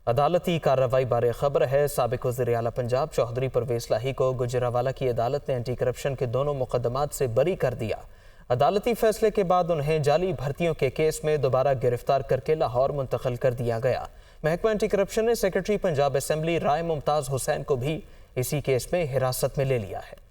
عدالتی کارروائی بارے خبر ہے۔ سابق وزیر اعلیٰ پنجاب چودھری پرویز لاہی کو گجرانوالہ کی عدالت نے اینٹی کرپشن کے دونوں مقدمات سے بری کر دیا۔ عدالتی فیصلے کے بعد انہیں جعلی بھرتیوں کے کیس میں دوبارہ گرفتار کر کے لاہور منتقل کر دیا گیا۔ محکمہ اینٹی کرپشن نے سیکرٹری پنجاب اسمبلی رائے ممتاز حسین کو بھی اسی کیس میں حراست میں لے لیا ہے۔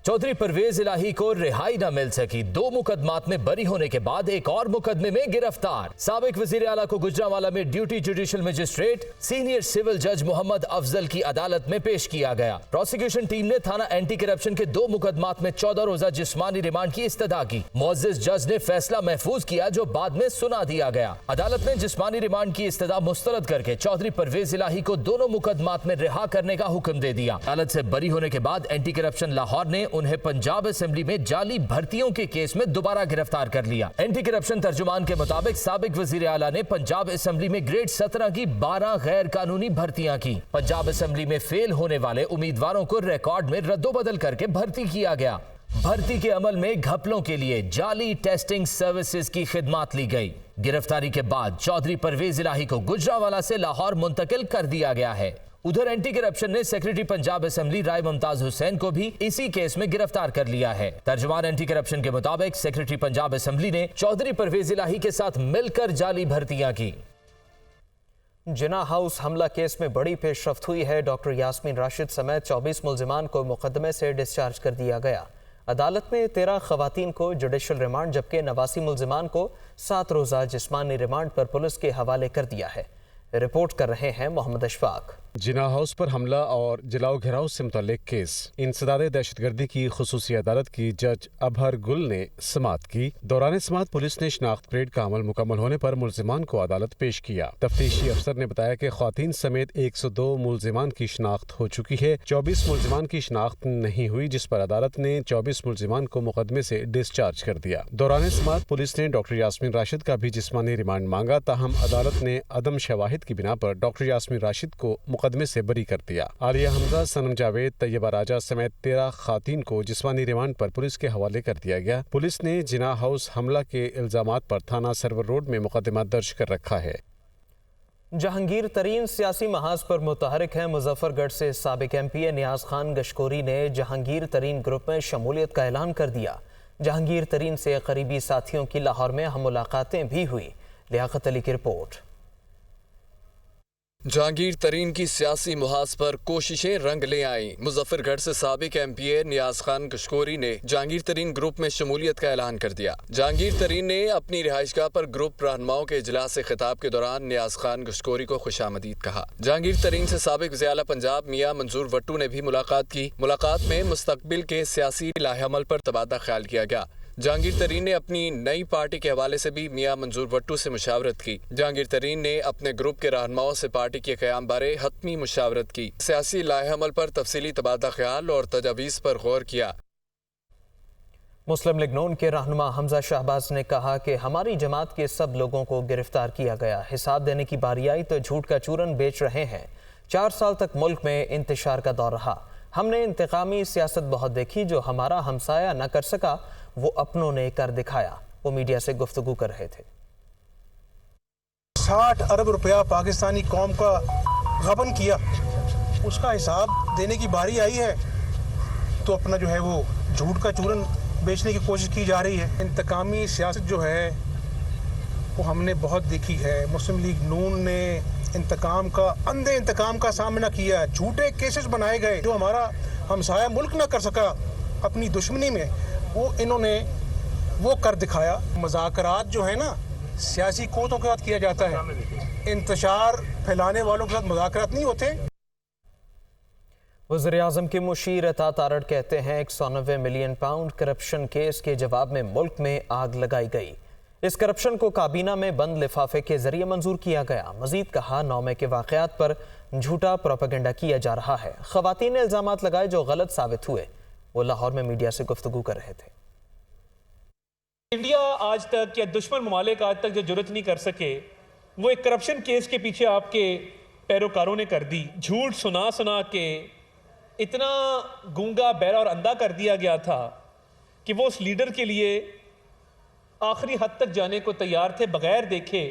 چودھری پرویز الہی کو رہائی نہ مل سکی، 2 مقدمات میں بری ہونے کے بعد ایک اور مقدمے میں گرفتار۔ سابق وزیر اعلیٰ کو گجرانوالہ میں duty judicial magistrate senior civil جج محمد افضل کی عدالت میں پیش کیا گیا۔ پروسیکیوشن ٹیم نے تھانہ اینٹی کرپشن کے 2 مقدمات میں 14 روزہ جسمانی ریمانڈ کی استدعا کی۔ معزز جج نے فیصلہ محفوظ کیا جو بعد میں سنا دیا گیا۔ عدالت نے جسمانی ریمانڈ کی استدعا مسترد کر کے چودھری پرویز الہی کو دونوں مقدمات میں رہا کرنے کا حکم دے دیا۔ عدالت سے بری ہونے کے بعد اینٹی کرپشن لاہور نے انہیں پنجاب اسمبلی میں جعلی بھرتیوں کے کیس میں دوبارہ گرفتار کر لیا۔ اینٹی کرپشن ترجمان کے مطابق سابق وزیر اعلیٰ نے پنجاب اسمبلی میں گریڈ 17 کی 12 غیر قانونی بھرتیاں کی۔ پنجاب اسمبلی میں فیل ہونے والے امیدواروں کو ریکارڈ میں رد و بدل کر کے بھرتی کیا گیا۔ بھرتی کے عمل میں گھپلوں کے لیے جعلی ٹیسٹنگ سروسز کی خدمات لی گئی۔ گرفتاری کے بعد چودھری پرویز الہی کو گجرانوالہ سے لاہور منتقل کر دیا گیا ہے۔ ادھر اینٹی کرپشن نے سیکرٹری پنجاب اسمبلی رائے ممتاز حسین کو بھی اسی کیس میں گرفتار کر لیا ہے۔ ترجمان اینٹی کرپشن کے مطابق سیکرٹری پنجاب اسمبلی نے چودھری پرویز الہی کے ساتھ مل کر جعلی بھرتیاں کی۔ جناح ہاؤس حملہ کیس میں بڑی پیش رفت ہوئی ہے۔ ڈاکٹر یاسمین راشد سمیت 24 ملزمان کو مقدمے سے ڈسچارج کر دیا گیا۔ عدالت نے 13 خواتین کو جوڈیشل ریمانڈ جبکہ 89 ملزمان کو 7 روزہ جسمانی ریمانڈ پر پولیس کے حوالے کر دیا ہے۔ رپورٹ کر رہے ہیں محمد اشفاق۔ جناح ہاؤس پر حملہ اور جلاؤ گھیراؤ سے متعلق کیس انسداد دہشت گردی کی خصوصی عدالت کی جج ابہر گل نے سماعت کی۔ دوران سماعت پولیس نے شناخت پریڈ کا عمل مکمل ہونے پر ملزمان کو عدالت پیش کیا۔ تفتیشی افسر نے بتایا کہ خواتین سمیت 102 ملزمان کی شناخت ہو چکی ہے۔ 24 ملزمان کی شناخت نہیں ہوئی جس پر عدالت نے 24 ملزمان کو مقدمے سے ڈسچارج کر دیا۔ دوران سماعت پولیس نے ڈاکٹر یاسمین راشد کا بھی جسمانی ریمانڈ مانگا، تاہم عدالت نے عدم شواہد کی بنا پر ڈاکٹر یاسمین راشد کو مقدمے سے بری کر دیا۔ عالیہ حمزہ، صنم جاوید، طیبہ راجہ سمیت 13 خواتین کو جسمانی ریمانڈ پر پولیس کے حوالے کر دیا گیا۔ پولیس نے جناح ہاؤس حملہ کے الزامات پر تھانہ سرور روڈ میں مقدمہ درج کر رکھا ہے۔ جہانگیر ترین سیاسی محاذ پر متحرک ہیں۔ مظفر گڑھ سے سابق ایم پی نیاز خان گشکوری نے جہانگیر ترین گروپ میں شمولیت کا اعلان کر دیا۔ جہانگیر ترین سے قریبی ساتھیوں کی لاہور میں ہم ملاقاتیں بھی ہوئی۔ لیاقت علی کی رپورٹ۔ جہانگیر ترین کی سیاسی محاذ پر کوششیں رنگ لے آئیں۔ مظفر گڑھ سے سابق ایم پی اے نیاز خان گشکوری نے جہانگیر ترین گروپ میں شمولیت کا اعلان کر دیا۔ جہانگیر ترین نے اپنی رہائش گاہ پر گروپ رہنماؤں کے اجلاس سے خطاب کے دوران نیاز خان گشکوری کو خوش آمدید کہا۔ جہانگیر ترین سے سابق وزیر اعلیٰ پنجاب میاں منظور وٹو نے بھی ملاقات کی۔ ملاقات میں مستقبل کے سیاسی لائحہ عمل پر تبادلہ خیال کیا گیا۔ جہانگیر ترین نے اپنی نئی پارٹی کے حوالے سے بھی میاں منظور وٹو سے مشاورت کی۔ جہانگیر ترین نے اپنے گروپ کے رہنماؤں سے پارٹی کے قیام بارے حتمی مشاورت کی۔ سیاسی لائحہ عمل پر تفصیلی تبادلہ خیال اور تجاویز پر غور کیا۔ مسلم لیگ نون کے رہنما حمزہ شہباز نے کہا کہ ہماری جماعت کے سب لوگوں کو گرفتار کیا گیا۔ حساب دینے کی باری آئی تو جھوٹ کا چورن بیچ رہے ہیں۔ 4 سال تک ملک میں انتشار کا دور رہا۔ ہم نے انتقامی سیاست بہت دیکھی، جو ہمارا ہمسایہ نہ کر سکا وہ اپنوں نے کر دکھایا۔ وہ میڈیا سے گفتگو کر رہے تھے۔ 60 ارب روپیہ پاکستانی قوم کا غبن کیا، اس کا حساب دینے کی باری آئی ہے تو اپنا جو ہے وہ جھوٹ کا چورن بیچنے کی کوشش کی جا رہی ہے۔ انتقامی سیاست جو ہے وہ ہم نے بہت دیکھی ہے۔ مسلم لیگ نون نے اندھے انتقام کا سامنا کیا ہے۔ جھوٹے کیسز بنائے گئے جو ہمارا ہمسایہ ملک نہ کر سکا اپنی دشمنی میں، وہ انہوں نے وہ کر دکھایا۔ مذاکرات جو ہے نا سیاسی قوتوں کے ساتھ کیا جاتا ہے، انتشار پھیلانے والوں کے ساتھ مذاکرات نہیں ہوتے۔ وزیر اعظم کے مشیر عطا آرڑ کہتے ہیں 190 ملین پاؤنڈ کرپشن کیس کے جواب میں ملک میں آگ لگائی گئی۔ اس کرپشن کو کابینہ میں بند لفافے کے ذریعے منظور کیا گیا۔ مزید کہا 9 مئی کے واقعات پر جھوٹا پروپیگنڈا کیا جا رہا ہے۔ خواتین نے الزامات لگائے جو غلط ثابت ہوئے۔ وہ لاہور میں میڈیا سے گفتگو کر رہے تھے۔ انڈیا آج تک یا دشمن ممالک آج تک جو جرت نہیں کر سکے وہ ایک کرپشن کیس کے پیچھے آپ کے پیروکاروں نے کر دی۔ جھوٹ سنا کے اتنا گونگا بہرا اور اندھا کر دیا گیا تھا کہ وہ اس لیڈر کے لیے آخری حد تک جانے کو تیار تھے بغیر دیکھے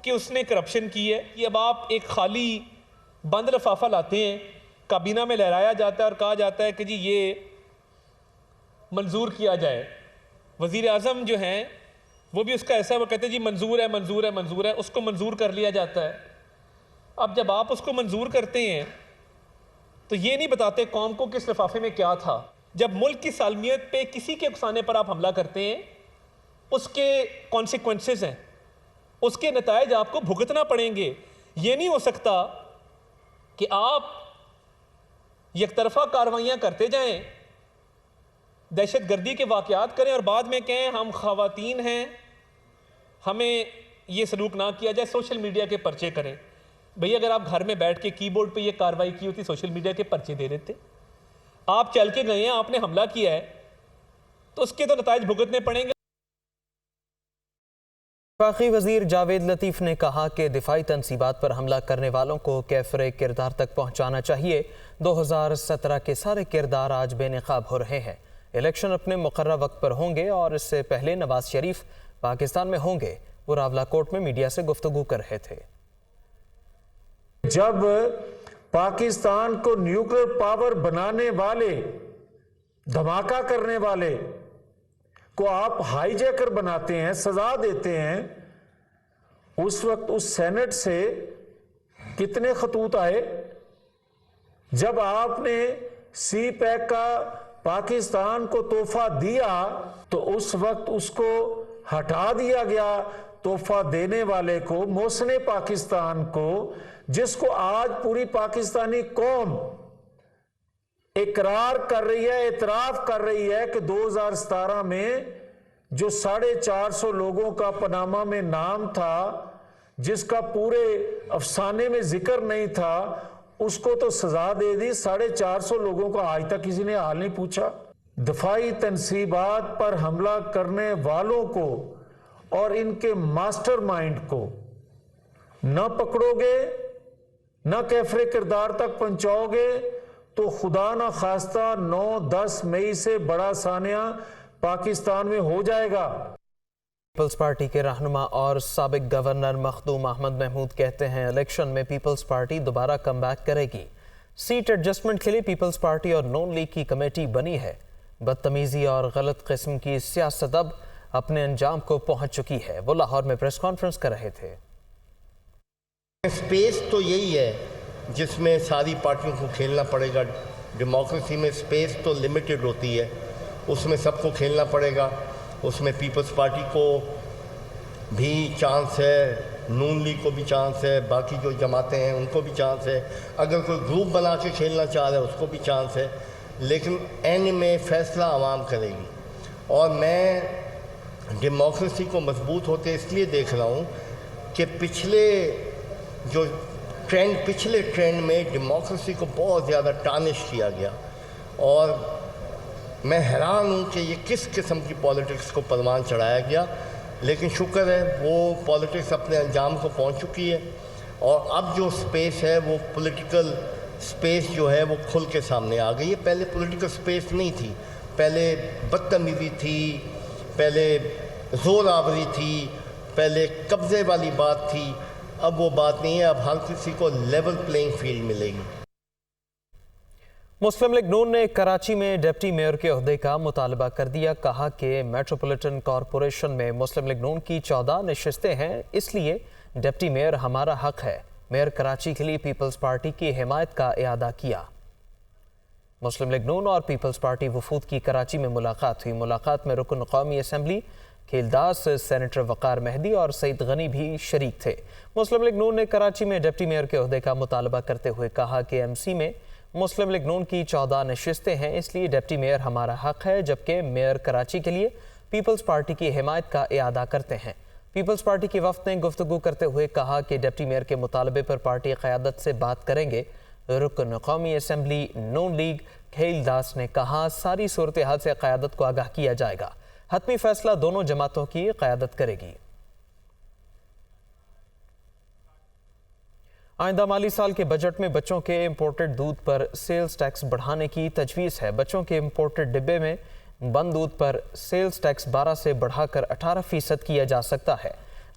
کہ اس نے کرپشن کی ہے. یہ اب آپ ایک خالی بند لفافہ لاتے ہیں, کابینہ میں لہرایا جاتا ہے اور کہا جاتا ہے کہ جی یہ منظور کیا جائے. وزیر اعظم جو ہیں وہ بھی اس کا ایسا ہے, وہ کہتے ہیں جی منظور ہے منظور ہے منظور ہے, اس کو منظور کر لیا جاتا ہے. اب جب آپ اس کو منظور کرتے ہیں تو یہ نہیں بتاتے قوم کو کس لفافے میں کیا تھا. جب ملک کی سالمیت پہ کسی کے افسانے پر آپ حملہ کرتے ہیں, اس کے کانسیکوینسز ہیں, اس کے نتائج آپ کو بھگتنا پڑیں گے. یہ نہیں ہو سکتا کہ آپ یک طرفہ کاروائیاں کرتے جائیں, دہشت گردی کے واقعات کریں اور بعد میں کہیں ہم خواتین ہیں, ہمیں یہ سلوک نہ کیا جائے, سوشل میڈیا کے پرچے کریں. بھئی اگر آپ گھر میں بیٹھ کے کی بورڈ پہ یہ کاروائی کی ہوتی, سوشل میڈیا کے پرچے دے دیتے. آپ چل کے گئے ہیں, آپ نے حملہ کیا ہے, تو اس کے تو نتائج بھگتنے پڑیں گے. وفاقی وزیر جاوید لطیف نے کہا کہ دفاعی تنصیبات پر حملہ کرنے والوں کو کیفر کردار تک پہنچانا چاہیے. 2017 کے سارے کردار آج بے نقاب ہو رہے ہیں. الیکشن اپنے مقررہ وقت پر ہوں گے اور اس سے پہلے نواز شریف پاکستان میں ہوں گے. وہ راولاکوٹ میں میڈیا سے گفتگو کر رہے تھے. جب پاکستان کو نیوکلیر پاور بنانے والے, دھماکہ کرنے والے کو آپ ہائی جیکر بناتے ہیں, سزا دیتے ہیں, اس وقت اس سینٹ سے کتنے خطوط آئے. جب آپ نے سی پیک کا پاکستان کو تحفہ دیا تو اس وقت اس کو ہٹا دیا گیا, تحفہ دینے والے کو, محسن پاکستان کو, جس کو آج پوری پاکستانی قوم اقرار کر رہی ہے, اعتراف کر رہی ہے کہ 2017 میں جو 450 لوگوں کا پاناما میں نام تھا, جس کا پورے افسانے میں ذکر نہیں تھا, اس کو تو سزا دے دی. 450 لوگوں کا آج تک کسی نے حال نہیں پوچھا. دفاعی تنصیبات پر حملہ کرنے والوں کو اور ان کے ماسٹر مائنڈ کو نہ پکڑو گے, نہ کیفر کردار تک پہنچاؤ گے تو خدا نہ خواستہ 9-10 مئی سے بڑا سانحہ پاکستان میں ہو جائے گا. پیپلز پارٹی کے رہنما اور سابق گورنر مخدوم احمد محمود کہتے ہیں الیکشن میں پیپلز پارٹی دوبارہ کم بیک کرے گی. سیٹ ایڈجسٹمنٹ کے لیے پیپلز پارٹی اور نون لیگ کی کمیٹی بنی ہے. بدتمیزی اور غلط قسم کی سیاست اب اپنے انجام کو پہنچ چکی ہے. وہ لاہور میں پریس کانفرنس کر رہے تھے. اسپیس تو یہی ہے جس میں ساری پارٹیوں کو کھیلنا پڑے گا. ڈیموکریسی میں اسپیس تو لمیٹڈ ہوتی ہے, اس میں سب کو کھیلنا پڑے گا. اس میں پیپلز پارٹی کو بھی چانس ہے, نون لیگ کو بھی چانس ہے, باقی جو جماعتیں ہیں ان کو بھی چانس ہے. اگر کوئی گروپ بنا کے کھیلنا چاہ رہا ہے اس کو بھی چانس ہے. لیکن اینڈ میں فیصلہ عوام کرے گی. اور میں ڈیموکریسی کو مضبوط ہوتے اس لیے دیکھ رہا ہوں کہ پچھلے ٹرینڈ میں ڈیموکریسی کو بہت زیادہ ٹارنش کیا گیا, اور میں حیران ہوں کہ یہ کس قسم کی پالیٹکس کو پروان چڑھایا گیا. لیکن شکر ہے وہ پالیٹکس اپنے انجام کو پہنچ چکی ہے, اور اب جو سپیس ہے وہ پولیٹیکل سپیس جو ہے وہ کھل کے سامنے آ گئی ہے. پہلے پولیٹیکل سپیس نہیں تھی, پہلے بدتمیزی تھی, پہلے زور آوری تھی, پہلے قبضے والی بات تھی. اب وہ بات نہیں ہے, اب ہر کسی کو لیول پلینگ فیلڈ ملے گی. مسلم لیگ نون نے کراچی میں ڈپٹی میئر کے عہدے کا مطالبہ کر دیا. کہا کہ میٹروپولیٹن کارپوریشن میں مسلم لیگ نون کی 14 نشستیں ہیں, اس لیے ڈپٹی میئر ہمارا حق ہے. میئر کراچی کے لیے پیپلز پارٹی کی حمایت کا اعادہ کیا. مسلم لیگ نون اور پیپلز پارٹی وفود کی کراچی میں ملاقات ہوئی. ملاقات میں رکن قومی اسمبلی کھیلداس, سینیٹر وقار مہدی اور سعید غنی بھی شریک تھے. مسلم لیگ نون نے کراچی میں ڈپٹی میئر کے عہدے کا مطالبہ کرتے ہوئے کہا کہ ایم سی میں مسلم لیگ نون کی 14 نشستیں ہیں, اس لیے ڈپٹی میئر ہمارا حق ہے, جبکہ میئر کراچی کے لیے پیپلز پارٹی کی حمایت کا اعادہ کرتے ہیں. پیپلز پارٹی کے وفد نے گفتگو کرتے ہوئے کہا کہ ڈپٹی میئر کے مطالبے پر پارٹی قیادت سے بات کریں گے. رکن قومی اسمبلی نون لیگ کھیلداس نے کہا ساری صورتحال سے قیادت کو آگاہ کیا جائے گا, حتمی فیصلہ دونوں جماعتوں کی قیادت کرے گی. آئندہ مالی سال کے بجٹ میں بچوں کے امپورٹڈ دودھ پر سیلز ٹیکس بڑھانے کی تجویز ہے. بچوں کے امپورٹڈ ڈبے میں بند دودھ پر سیلز ٹیکس 12 سے بڑھا کر 18% کیا جا سکتا ہے.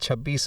26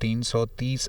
330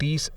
30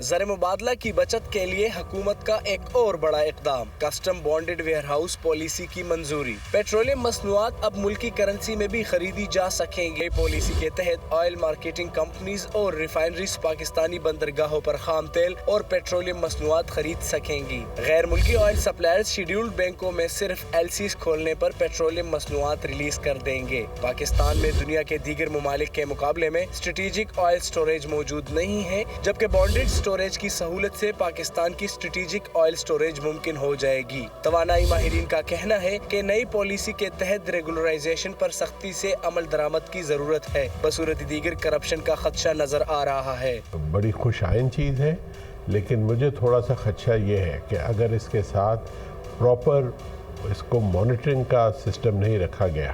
زر مبادلہ کی بچت کے لیے حکومت کا ایک اور بڑا اقدام، custom bonded where house policy کی منظوری۔ پیٹرولیم مصنوعات اب ملکی کرنسی میں بھی خریدی جا سکیں گے۔ پالیسی کے تحت آئل مارکیٹنگ کمپنیز اور ریفائنریز پاکستانی بندرگاہوں پر خام تیل اور پیٹرولیم مصنوعات خرید سکیں گی۔ غیر ملکی آئل سپلائرز شیڈیولڈ بینکوں میں صرف LCs کھولنے پر پیٹرولیم مصنوعات ریلیز کر دیں گے۔ پاکستان میں دنیا کے دیگر ممالک کے مقابلے میں اسٹریٹجک آئل سٹوریج موجود نہیں ہے، جبکہ بانڈڈ سٹوریج کی سہولت سے پاکستان کی اسٹریٹجک آئل سٹوریج ممکن ہو جائے گی۔ توانائی ماہرین کا کہنا ہے کہ نئی پالیسی کے تحت ریگولرائزیشن پر سختی سے عمل درآمد کی ضرورت ہے، بصورت دیگر کرپشن کا خدشہ نظر آ رہا ہے۔ بڑی خوش آئند چیز ہے، لیکن مجھے تھوڑا سا خدشہ یہ ہے کہ اگر اس کے ساتھ پراپر اس کو مانیٹرنگ کا سسٹم نہیں رکھا گیا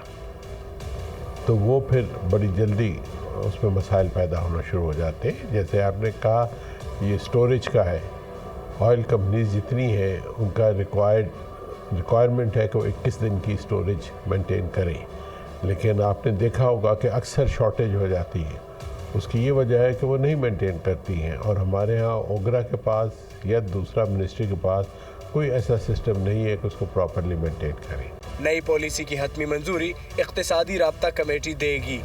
تو وہ پھر بڑی جلدی اس میں مسائل پیدا ہونا شروع ہو جاتے ہیں۔ جیسے آپ نے کہا یہ سٹوریج کا ہے، آئل کمپنیز جتنی ہیں ان کا ریکوائرمنٹ ہے کہ وہ 21 دن کی سٹوریج مینٹین کریں، لیکن آپ نے دیکھا ہوگا کہ اکثر شارٹیج ہو جاتی ہے۔ اس کی یہ وجہ ہے کہ وہ نہیں مینٹین کرتی ہیں، اور ہمارے ہاں اوگرا کے پاس یا دوسرا منسٹری کے پاس کوئی ایسا سسٹم نہیں ہے کہ اس کو پراپرلی مینٹین کریں۔ نئی پالیسی کی حتمی منظوری اقتصادی رابطہ کمیٹی دے گی۔